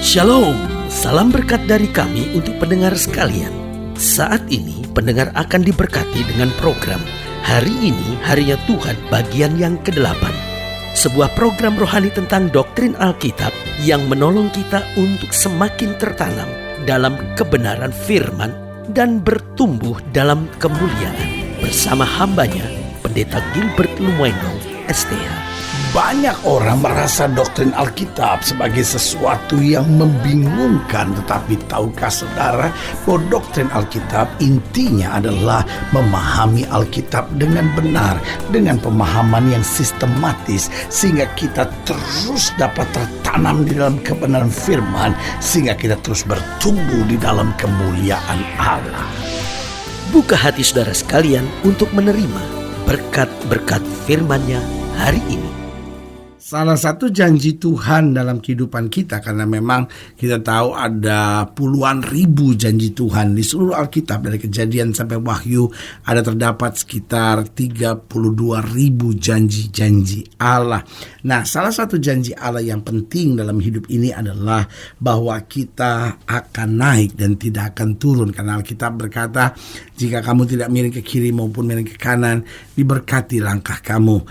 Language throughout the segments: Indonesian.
Shalom, salam berkat dari kami untuk pendengar sekalian. Saat ini pendengar akan diberkati dengan program Hari Ini Harinya Tuhan bagian yang ke-8. Sebuah program rohani tentang doktrin Alkitab yang menolong kita untuk semakin tertanam dalam kebenaran firman dan bertumbuh dalam kemuliaan. Bersama hambanya, Pendeta Gilbert Lumwendong, STH. Banyak orang merasa doktrin Alkitab sebagai sesuatu yang membingungkan. Tetapi tahukah saudara bahwa doktrin Alkitab intinya adalah memahami Alkitab dengan benar, dengan pemahaman yang sistematis, sehingga kita terus dapat tertanam di dalam kebenaran firman, sehingga kita terus bertumbuh di dalam kemuliaan Allah. Buka hati saudara sekalian untuk menerima berkat-berkat firman-Nya hari ini. Salah satu janji Tuhan dalam kehidupan kita, karena memang kita tahu ada puluhan ribu janji Tuhan di seluruh Alkitab, dari Kejadian sampai Wahyu ada terdapat sekitar 32 ribu janji-janji Allah. Nah, salah satu janji Allah yang penting dalam hidup ini adalah bahwa kita akan naik dan tidak akan turun, karena Alkitab berkata, jika kamu tidak miring ke kiri maupun miring ke kanan, diberkati langkah kamu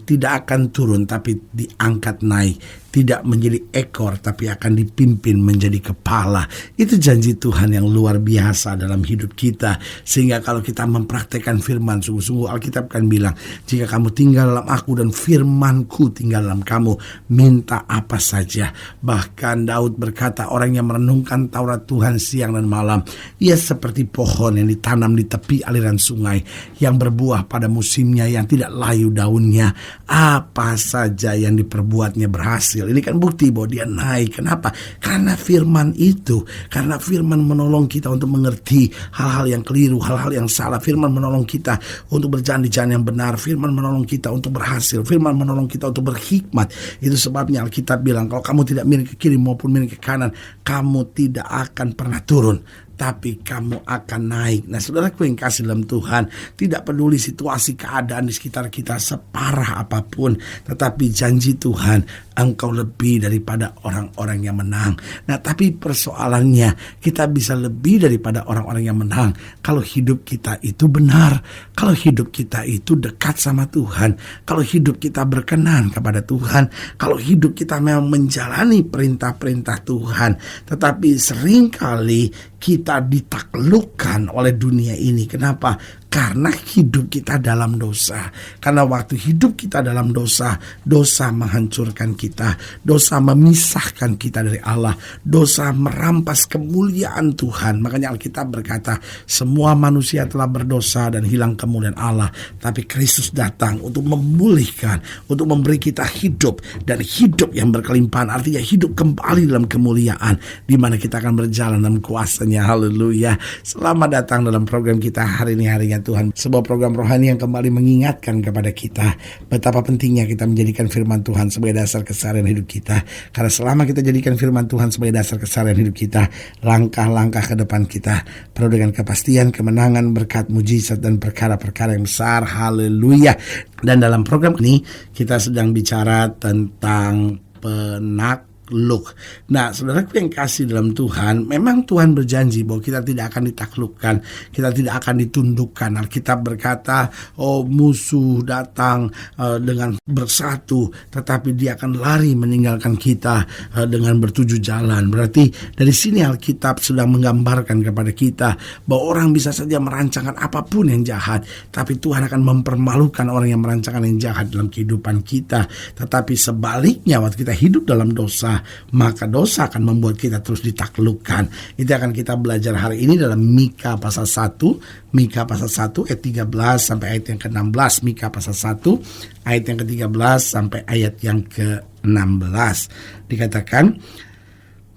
tidak akan turun tapi diangkat naik, tidak menjadi ekor tapi akan dipimpin menjadi kepala. Itu janji Tuhan yang luar biasa dalam hidup kita, sehingga kalau kita mempraktekkan firman, sungguh-sungguh Alkitab kan bilang, jika kamu tinggal dalam aku dan firmanku tinggal dalam kamu, minta apa saja. Bahkan Daud berkata, orang yang merenungkan Taurat Tuhan siang dan malam, ia seperti pohon yang ditanam di tepi aliran sungai, yang berbuah pada musimnya, yang tidak layu daunnya, apa saja yang diperbuatnya berhasil. Ini kan bukti bahwa dia naik. Kenapa? Karena firman itu. Karena firman menolong kita untuk mengerti hal-hal yang keliru, hal-hal yang salah. Firman menolong kita untuk berjalan di jalan yang benar. Firman menolong kita untuk berhasil. Firman menolong kita untuk berhikmat. Itu sebabnya Alkitab bilang, kalau kamu tidak miring ke kiri maupun miring ke kanan, kamu tidak akan pernah turun, tapi kamu akan naik. Nah, saudaraku yang kasih dalam Tuhan, tidak peduli situasi keadaan di sekitar kita separah apapun, tetapi janji Tuhan, engkau lebih daripada orang-orang yang menang. Nah, tapi persoalannya, kita bisa lebih daripada orang-orang yang menang kalau hidup kita itu benar, kalau hidup kita itu dekat sama Tuhan, kalau hidup kita berkenan kepada Tuhan, kalau hidup kita memang menjalani perintah-perintah Tuhan. Tetapi seringkali kita ditaklukkan oleh dunia ini. Kenapa? Karena hidup kita dalam dosa. Karena waktu hidup kita dalam dosa, dosa menghancurkan kita, dosa memisahkan kita dari Allah, dosa merampas kemuliaan Tuhan. Makanya Alkitab berkata, semua manusia telah berdosa dan hilang kemuliaan Allah, tapi Kristus datang untuk memulihkan, untuk memberi kita hidup, dan hidup yang berkelimpahan, artinya hidup kembali dalam kemuliaan, di mana kita akan berjalan dalam kuasa-Nya. Haleluya. Selamat datang dalam program kita hari ini, harinya Tuhan. Sebuah program rohani yang kembali mengingatkan kepada kita betapa pentingnya kita menjadikan firman Tuhan sebagai dasar keseharian hidup kita. Karena selama kita jadikan firman Tuhan sebagai dasar keseharian hidup kita, langkah-langkah ke depan kita penuh dengan kepastian, kemenangan, berkat, mujizat, dan perkara-perkara yang besar. Haleluya. Dan dalam program ini kita sedang bicara tentang penakluk. Nah, saudaraku yang kasih dalam Tuhan, memang Tuhan berjanji bahwa kita tidak akan ditaklukkan, kita tidak akan ditundukkan. Alkitab berkata, musuh datang dengan bersatu, tetapi dia akan lari meninggalkan kita dengan bertujuh jalan. Berarti dari sini Alkitab sedang menggambarkan kepada kita bahwa orang bisa saja merancangkan apapun yang jahat, tapi Tuhan akan mempermalukan orang yang merancangkan yang jahat dalam kehidupan kita. Tetapi sebaliknya, waktu kita hidup dalam dosa, maka dosa akan membuat kita terus ditaklukkan. Itu akan kita belajar hari ini dalam Mika pasal 1, Mika pasal 1 ayat 13 sampai ayat yang ke-16. Mika pasal 1 ayat yang ke-13 sampai ayat yang ke-16. Dikatakan,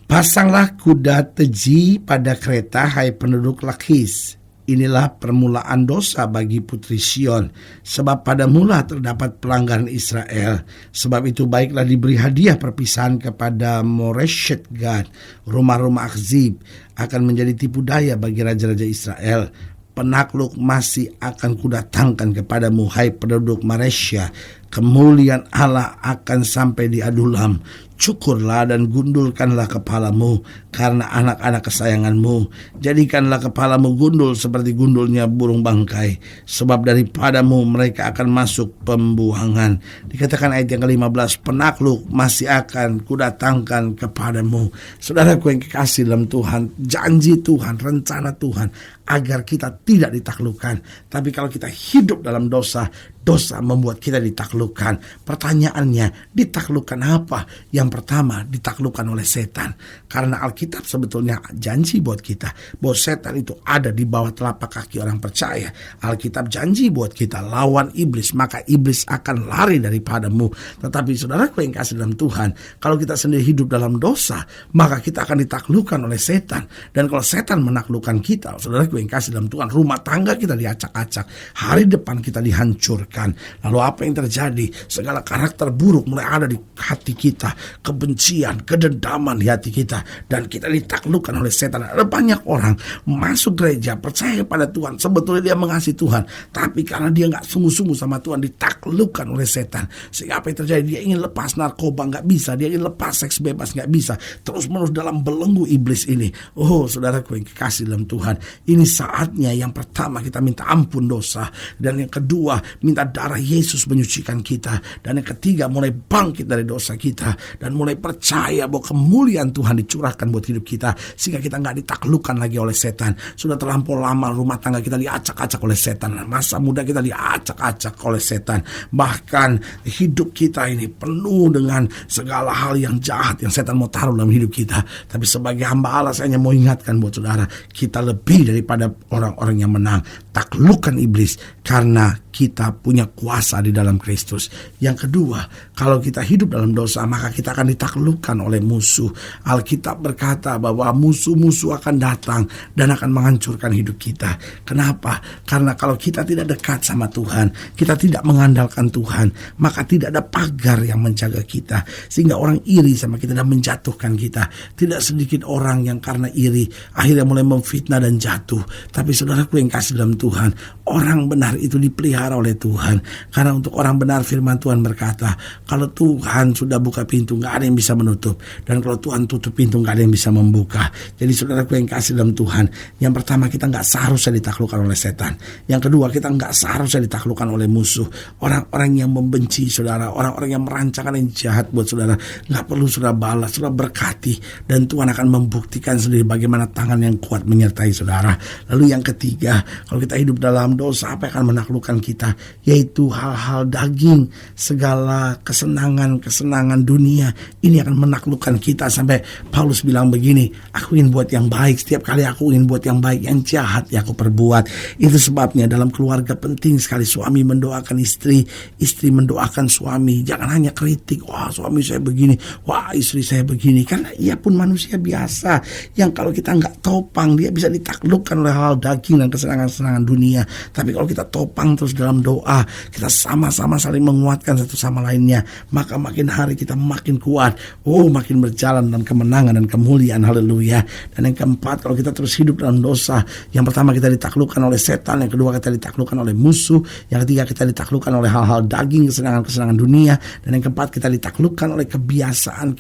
pasanglah kuda teji pada kereta, hai penduduk Lakhis. Inilah permulaan dosa bagi putri Sion, sebab pada mula terdapat pelanggaran Israel. Sebab itu baiklah diberi hadiah perpisahan kepada Moreshet Gad. Rumah-rumah Akzib akan menjadi tipu daya bagi raja-raja Israel. Penakluk masih akan kudatangkan kepadamu, hai penduduk Maresya. kemuliaan Allah akan sampai di Adulam. Cukurlah dan gundulkanlah kepalamu karena anak-anak kesayanganmu. Jadikanlah kepalamu gundul seperti gundulnya burung bangkai, sebab daripadamu mereka akan masuk pembuangan. Dikatakan ayat yang ke-15, penakluk masih akan kudatangkan kepadamu. Saudaraku yang kekasih dalam Tuhan, janji Tuhan, rencana Tuhan agar kita tidak ditaklukkan. Tapi kalau kita hidup dalam dosa, dosa membuat kita ditaklukkan. Pertanyaannya, ditaklukkan apa? Yang pertama, ditaklukkan oleh setan. Karena Alkitab sebetulnya janji buat kita bahwa setan itu ada di bawah telapak kaki orang percaya. Alkitab janji buat kita, lawan iblis, maka iblis akan lari daripadamu. Tetapi saudaraku yang kasih dalam Tuhan, kalau kita sendiri hidup dalam dosa, maka kita akan ditaklukkan oleh setan. Dan kalau setan menaklukkan kita, saudaraku yang kasih dalam Tuhan, rumah tangga kita diacak-acak, hari depan kita dihancurkan. Lalu apa yang terjadi? Segala karakter buruk mulai ada di hati kita, kebencian, kedendaman di hati kita, dan kita ditaklukkan oleh setan. Ada banyak orang masuk gereja, percaya pada Tuhan, sebetulnya dia mengasihi Tuhan, tapi karena dia nggak sungguh-sungguh sama Tuhan, ditaklukkan oleh setan. Sehingga apa yang terjadi? Dia ingin lepas narkoba, nggak bisa. Dia ingin lepas seks bebas, nggak bisa. Terus menerus dalam belenggu iblis ini. Oh, saudaraku yang kekasih dalam Tuhan, ini saatnya yang pertama kita minta ampun dosa, dan yang kedua minta darah Yesus menyucikan kita, dan yang ketiga mulai bangkit dari dosa kita dan mulai percaya bahwa kemuliaan Tuhan dicurahkan buat hidup kita, sehingga kita nggak ditaklukkan lagi oleh setan. Sudah terlampau lama rumah tangga kita diacak-acak oleh setan, masa muda kita diacak-acak oleh setan, bahkan hidup kita ini penuh dengan segala hal yang jahat yang setan mau taruh dalam hidup kita. Tapi sebagai hamba Allah, saya hanya mau ingatkan buat saudara, kita lebih daripada orang-orang yang menang. Taklukkan iblis karena kita punya kuasa di dalam Kristus. Yang kedua, kalau kita hidup dalam dosa, maka kita akan ditaklukkan oleh musuh. Alkitab berkata bahwa musuh-musuh akan datang dan akan menghancurkan hidup kita. Kenapa? Karena kalau kita tidak dekat sama Tuhan, kita tidak mengandalkan Tuhan, maka tidak ada pagar yang menjaga kita, sehingga orang iri sama kita dan menjatuhkan kita. Tidak sedikit orang yang karena iri akhirnya mulai memfitnah dan jatuh. Tapi saudaraku yang kasih dalam Tuhan, orang benar itu dipelihara oleh Tuhan. Karena untuk orang benar firman Tuhan berkata, kalau Tuhan sudah buka pintu, gak ada yang bisa menutup. Dan kalau Tuhan tutup pintu, gak ada yang bisa membuka. Jadi saudaraku yang kasih dalam Tuhan, yang pertama, kita gak seharusnya ditaklukkan oleh setan. Yang kedua, kita gak seharusnya ditaklukkan oleh musuh. Orang-orang yang membenci saudara, orang-orang yang merancangkan yang jahat buat saudara, gak perlu saudara balas, saudara berkati, dan Tuhan akan membuktikan sendiri bagaimana tangan yang kuat menyertai saudara. Lalu yang ketiga, kalau kita hidup dalam dosa, apa yang akan menaklukkan kita? Yaitu hal-hal daging, segala kesenangan dunia. Ini akan menaklukkan kita, sampai Paulus bilang begini, aku ingin buat yang baik, setiap kali aku ingin buat yang baik, yang jahat ya aku perbuat. Itu sebabnya dalam keluarga penting sekali suami mendoakan istri, istri mendoakan suami. Jangan hanya kritik, wah suami saya begini, wah istri saya begini. Karena ia pun manusia biasa, yang kalau kita nggak topang, dia bisa ditaklukkan oleh hal daging dan kesenangan dunia. Tapi kalau kita topang terus dalam doa, kita sama-sama saling menguatkan satu sama lainnya, maka makin hari kita makin kuat, makin berjalan dalam kemenangan dan kemuliaan. Haleluya. Dan yang keempat, kalau kita terus hidup dalam dosa, yang pertama kita ditaklukkan oleh setan, yang kedua kita ditaklukkan oleh musuh, yang ketiga kita ditaklukkan oleh hal-hal daging, kesenangan dunia, dan yang keempat kita ditaklukkan oleh kebiasaan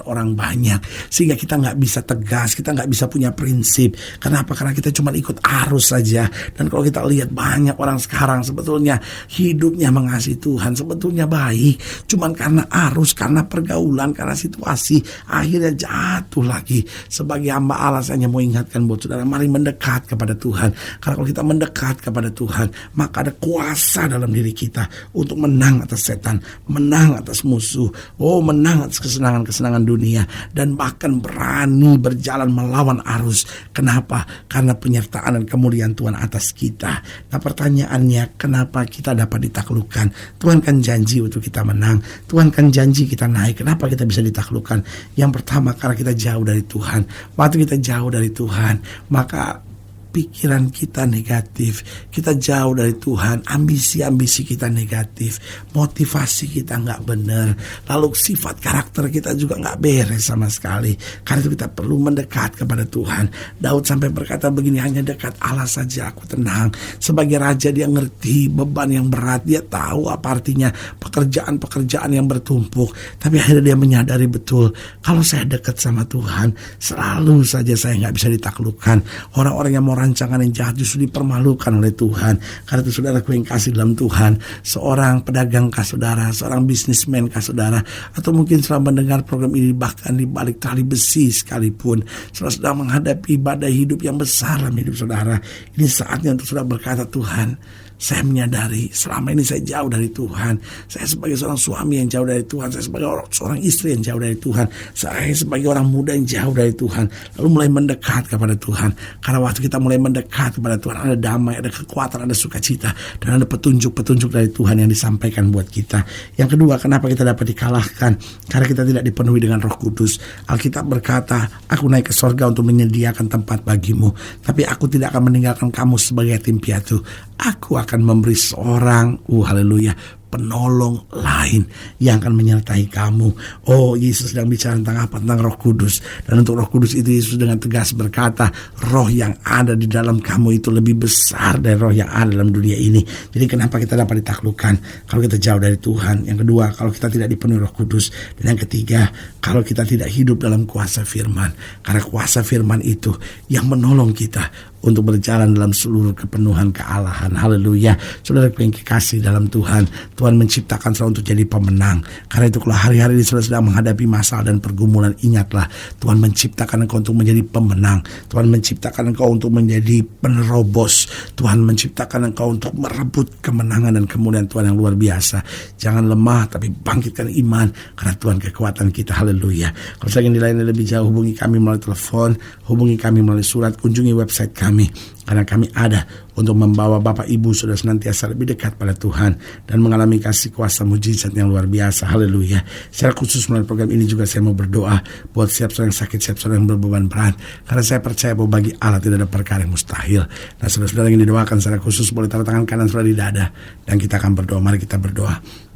orang banyak, sehingga kita nggak bisa tegas, kita nggak bisa punya prinsip. Kenapa? Karena kita cuma ikut arus saja. Dan kalau kita lihat banyak orang sekarang sebetulnya hidupnya mengasihi Tuhan, sebetulnya baik, cuman karena arus, karena pergaulan, karena situasi, akhirnya jatuh lagi. Sebagai hamba Allah, saya hanya mau ingatkan buat saudara, mari mendekat kepada Tuhan. Karena kalau kita mendekat kepada Tuhan, maka ada kuasa dalam diri kita untuk menang atas setan, menang atas musuh, menang atas kesenangan dunia, dan bahkan berani berjalan melawan arus. Kenapa? Karena penyertaan dan kemuliaan Tuhan atas kita. Nah, pertanyaannya, kenapa kita dapat ditaklukkan? Tuhan kan janji untuk kita menang, Tuhan kan janji kita naik. Kenapa kita bisa ditaklukkan? Yang pertama, karena kita jauh dari Tuhan. Waktu kita jauh dari Tuhan, maka pikiran kita negatif, kita jauh dari Tuhan, ambisi-ambisi kita negatif, motivasi kita nggak benar, lalu sifat karakter kita juga nggak beres sama sekali. Karena itu kita perlu mendekat kepada Tuhan. Daud sampai berkata begini, hanya dekat Allah saja aku tenang. Sebagai raja dia ngerti beban yang berat, dia tahu apa artinya pekerjaan-pekerjaan yang bertumpuk. Tapi akhirnya dia menyadari betul, kalau saya dekat sama Tuhan, selalu saja saya nggak bisa ditaklukkan. Orang-orang yang mau rancangan yang jahat justru dipermalukan oleh Tuhan. Karena itu saudaraku yang kasih dalam Tuhan, seorang pedagang kah saudara, seorang bisnismen kah saudara, atau mungkin setelah mendengar program ini bahkan di balik tali besi sekalipun, saudara sedang menghadapi badai hidup yang besar dalam hidup saudara, ini saatnya untuk saudara berkata, Tuhan, saya menyadari selama ini saya jauh dari Tuhan. Saya sebagai seorang suami yang jauh dari Tuhan, saya sebagai seorang istri yang jauh dari Tuhan, saya sebagai orang muda yang jauh dari Tuhan. Lalu mulai mendekat kepada Tuhan. Karena waktu kita mulai mendekat kepada Tuhan, ada damai, ada kekuatan, ada sukacita, dan ada petunjuk-petunjuk dari Tuhan yang disampaikan buat kita. Yang kedua, kenapa kita dapat dikalahkan? Karena kita tidak dipenuhi dengan Roh Kudus. Alkitab berkata, aku naik ke sorga untuk menyediakan tempat bagimu, tapi aku tidak akan meninggalkan kamu sebagai yatim piatu. Aku akan memberi seorang, haleluya, penolong lain yang akan menyertai kamu. Oh, Yesus sedang bicara tentang apa? Tentang Roh Kudus. Dan untuk Roh Kudus itu Yesus dengan tegas berkata, roh yang ada di dalam kamu itu lebih besar dari roh yang ada dalam dunia ini. Jadi kenapa kita dapat ditaklukkan? Kalau kita jauh dari Tuhan. Yang kedua, kalau kita tidak dipenuhi Roh Kudus. Dan yang ketiga, kalau kita tidak hidup dalam kuasa firman. Karena kuasa firman itu yang menolong kita untuk berjalan dalam seluruh kepenuhan kealahan. Haleluya. Saudara yang kekasih dalam Tuhan, Tuhan menciptakan saudara untuk jadi pemenang. Karena itu kalau hari-hari ini saudara sedang menghadapi masalah dan pergumulan, ingatlah, Tuhan menciptakan engkau untuk menjadi pemenang. Tuhan menciptakan engkau untuk menjadi penerobos. Tuhan menciptakan engkau untuk merebut kemenangan dan kemuliaan Tuhan yang luar biasa. Jangan lemah, tapi bangkitkan iman, karena Tuhan kekuatan kita. Haleluya. Kalau saya ingin dilayani lebih jauh, hubungi kami melalui telepon, hubungi kami melalui surat, kunjungi website kami. Karena kami ada untuk membawa Bapak Ibu sudah senantiasa lebih dekat pada Tuhan dan mengalami kasih kuasa mujizat yang luar biasa. Haleluya. Secara khusus melalui program ini juga saya mau berdoa buat siap seorang yang sakit, siap seorang yang berbeban berat. Karena saya percaya bahwa bagi Allah tidak ada perkara yang mustahil. Nah, saudara-saudara yang didoakan secara khusus boleh taruh tangan kanan saudara di dada, dan kita akan berdoa. Mari kita berdoa.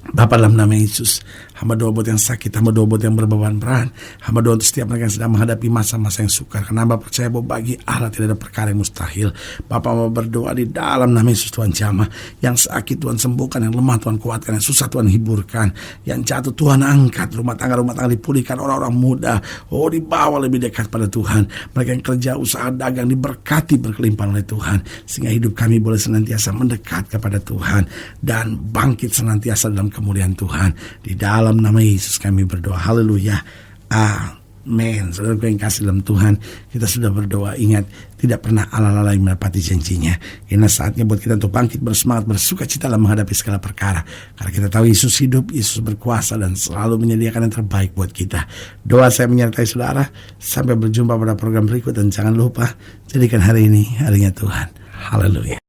Bapa, dalam nama Yesus, hamba doa buat yang sakit, hamba doa buat yang berbeban berat, hamba doa untuk setiap mereka yang sedang menghadapi masa-masa yang sukar. Karena hamba percaya bahwa bagi Allah tidak ada perkara yang mustahil. Bapa, hamba berdoa di dalam nama Yesus, Tuhan jamah. Yang sakit Tuhan sembuhkan, yang lemah Tuhan kuatkan, yang susah Tuhan hiburkan, yang jatuh Tuhan angkat, rumah tangga dipulihkan, orang-orang muda dibawa lebih dekat pada Tuhan. Mereka yang kerja, usaha, dagang diberkati berkelimpahan oleh Tuhan, sehingga hidup kami boleh senantiasa mendekat kepada Tuhan dan bangkit senantiasa dalam kemuliaan Tuhan. Di dalam nama Yesus kami berdoa. Haleluya. Amin. Saudara yang kasih dalam Tuhan, kita sudah berdoa. Ingat, tidak pernah Allah lalai menepati janjinya. Ini saatnya buat kita untuk bangkit bersemangat, bersuka cita dalam menghadapi segala perkara. Karena kita tahu Yesus hidup, Yesus berkuasa dan selalu menyediakan yang terbaik buat kita. Doa saya menyertai saudara. Sampai berjumpa pada program berikut, dan jangan lupa jadikan hari ini harinya Tuhan. Haleluya.